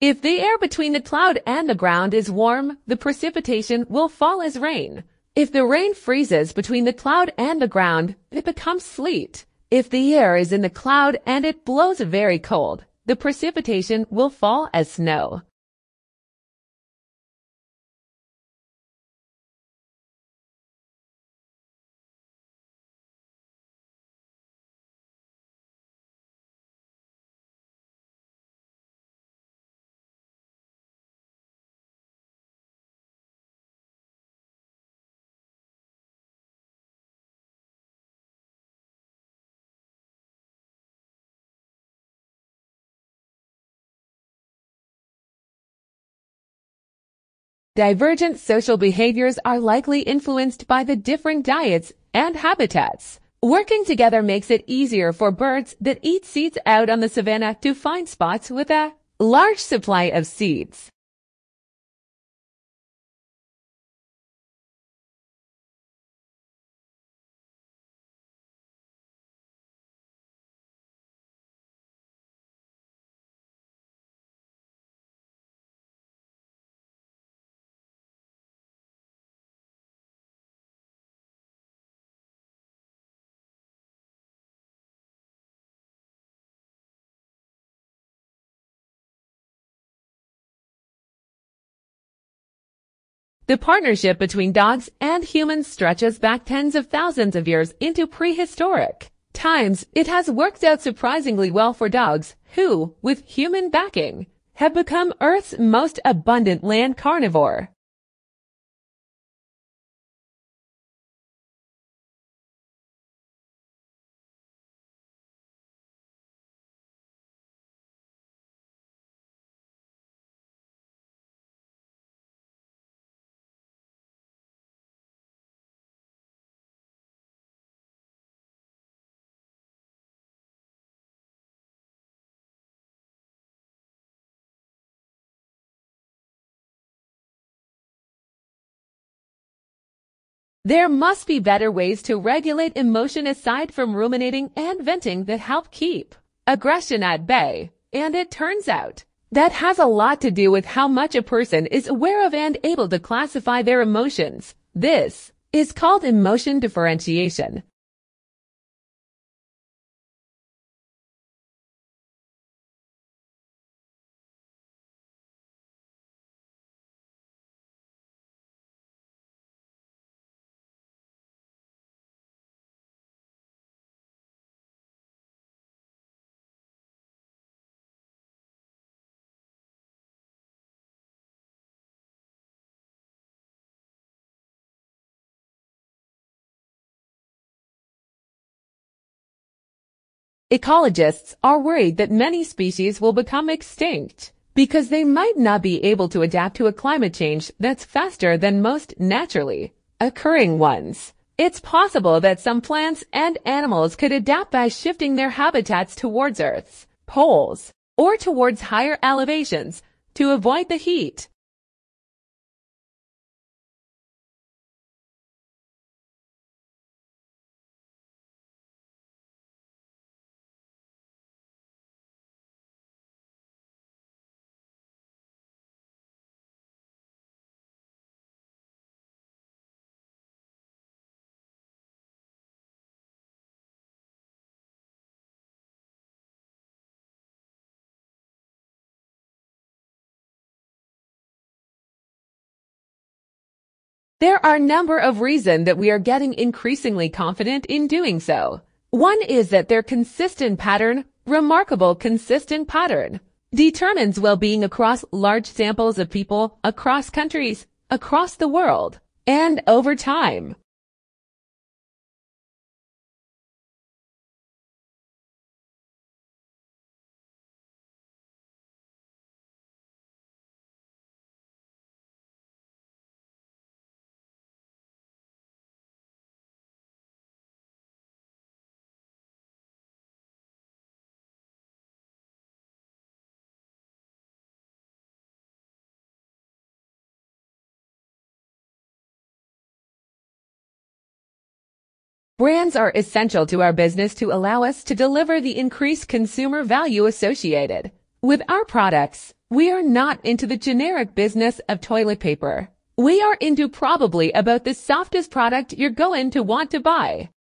If the air between the cloud and the ground is warm, the precipitation will fall as rain. If the rain freezes between the cloud and the ground, it becomes sleet. If the air is in the cloud and it blows very cold, the precipitation will fall as snow. Divergent social behaviors are likely influenced by the different diets and habitats. Working together makes it easier for birds that eat seeds out on the savanna to find spots with a large supply of seeds. The partnership between dogs and humans stretches back tens of thousands of years into prehistoric times. It has worked out surprisingly well for dogs who, with human backing, have become Earth's most abundant land carnivore. There must be better ways to regulate emotion aside from ruminating and venting that help keep aggression at bay. And it turns out that has a lot to do with how much a person is aware of and able to classify their emotions. This is called emotion differentiation. Ecologists are worried that many species will become extinct because they might not be able to adapt to a climate change that's faster than most naturally occurring ones. It's possible that some plants and animals could adapt by shifting their habitats towards Earth's poles or towards higher elevations to avoid the heat. There are a number of reasons that we are getting increasingly confident in doing so. One is that their consistent pattern, remarkable consistent pattern, determines well-being across large samples of people, across countries, across the world, and over time. Brands are essential to our business to allow us to deliver the increased consumer value associated with our products. We are not into the generic business of toilet paper. We are into probably about the softest product you're going to want to buy.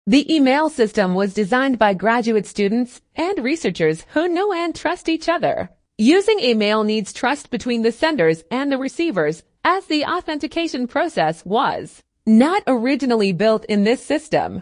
The email system was designed by graduate students and researchers who know and trust each other. Using email needs trust between the senders and the receivers, as the authentication process was not originally built in this system.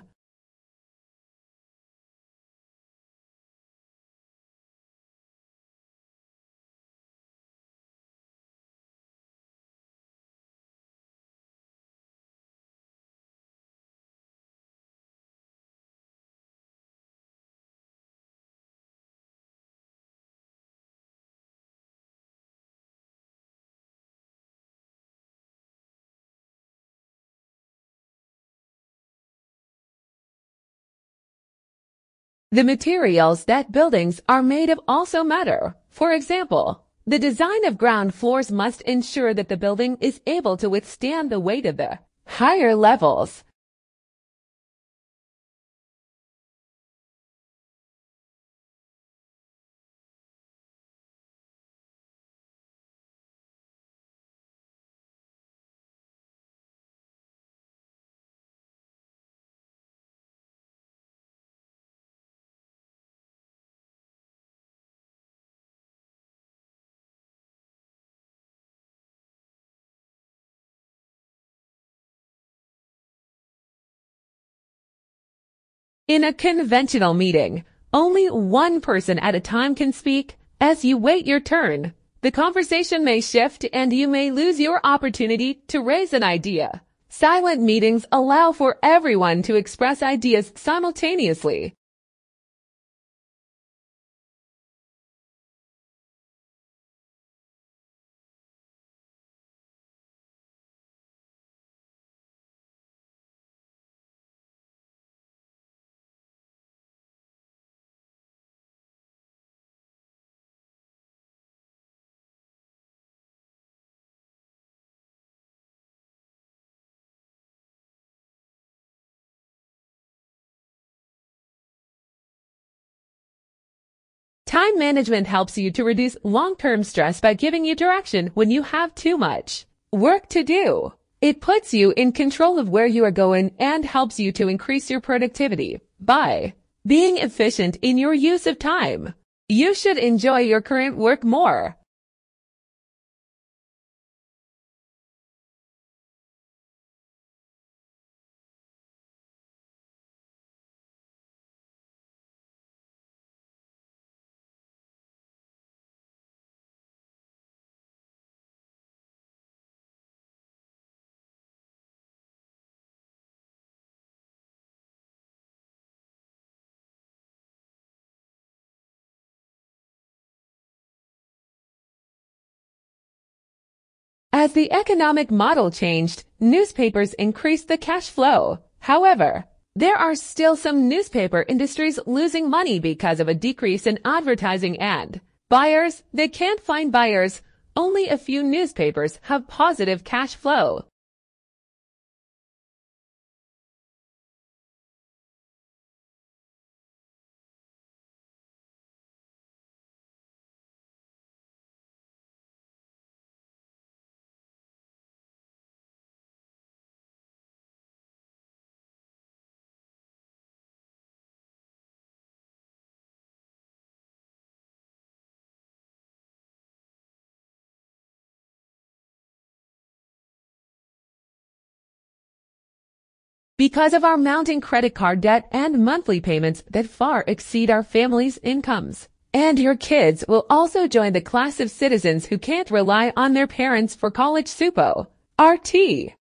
The materials that buildings are made of also matter. For example, the design of ground floors must ensure that the building is able to withstand the weight of the higher levels. In a conventional meeting, only one person at a time can speak. As you wait your turn, the conversation may shift and you may lose your opportunity to raise an idea. Silent meetings allow for everyone to express ideas simultaneously. Time management helps you to reduce long-term stress by giving you direction when you have too much work to do. It puts you in control of where you are going and helps you to increase your productivity by being efficient in your use of time. You should enjoy your current work more. As the economic model changed, newspapers increased the cash flow. However, there are still some newspaper industries losing money because of a decrease in advertising and buyers. They can't find buyers. Only a few newspapers have positive cash flow. Because of our mounting credit card debt and monthly payments that far exceed our family's incomes. And your kids will also join the class of citizens who can't rely on their parents for college SUPO. RT.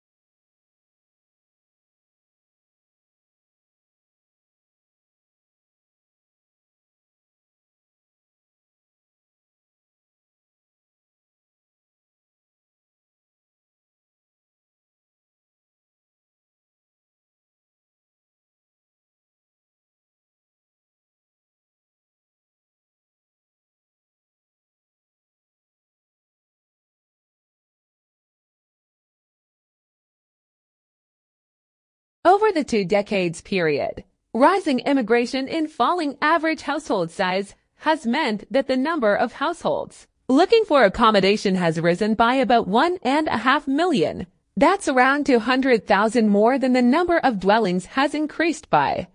Over the 2 decades period, rising immigration and falling average household size has meant that the number of households looking for accommodation has risen by about 1.5 million. That's around 200,000 more than the number of dwellings has increased by.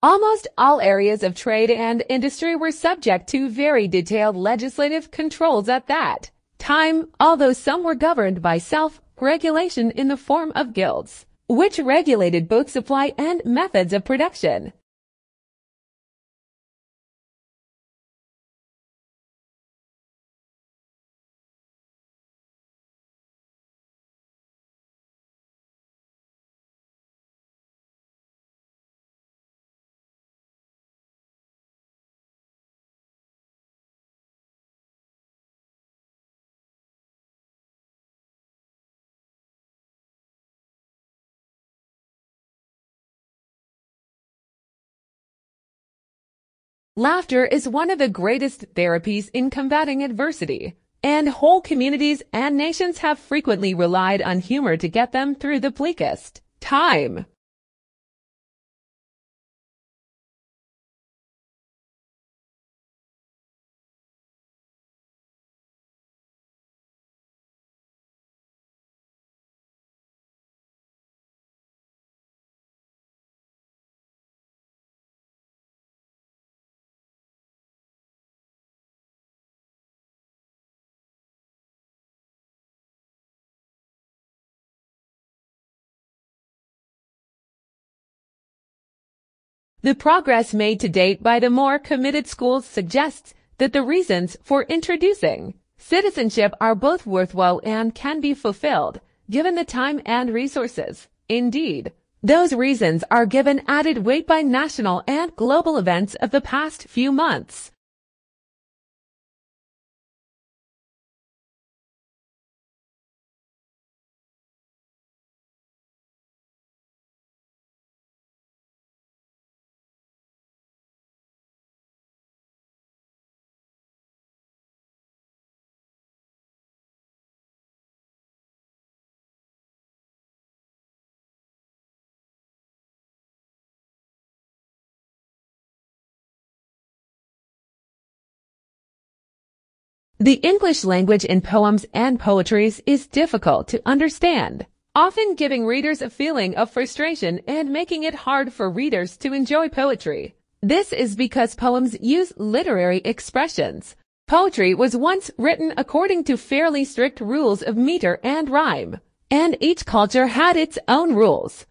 Almost all areas of trade and industry were subject to very detailed legislative controls at that time, although some were governed by self-regulation in the form of guilds, which regulated both supply and methods of production. Laughter is one of the greatest therapies in combating adversity, and whole communities and nations have frequently relied on humor to get them through the bleakest time. The progress made to date by the more committed schools suggests that the reasons for introducing citizenship are both worthwhile and can be fulfilled, given the time and resources. Indeed, those reasons are given added weight by national and global events of the past few months. The English language in poems and poetries is difficult to understand, often giving readers a feeling of frustration and making it hard for readers to enjoy poetry. This is because poems use literary expressions. Poetry was once written according to fairly strict rules of meter and rhyme, and each culture had its own rules.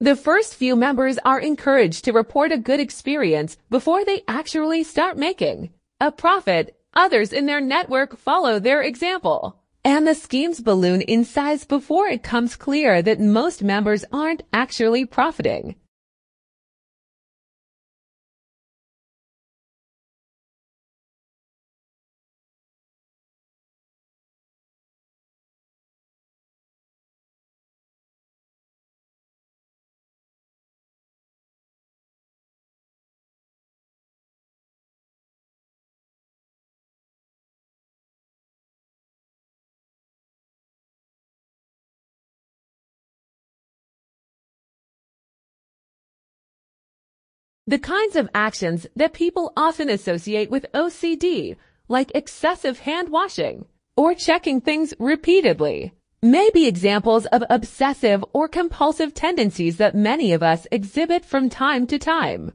The first few members are encouraged to report a good experience before they actually start making a profit. Others in their network follow their example, and the schemes balloon in size before it becomes clear that most members aren't actually profiting. The kinds of actions that people often associate with OCD, like excessive hand washing or checking things repeatedly, may be examples of obsessive or compulsive tendencies that many of us exhibit from time to time.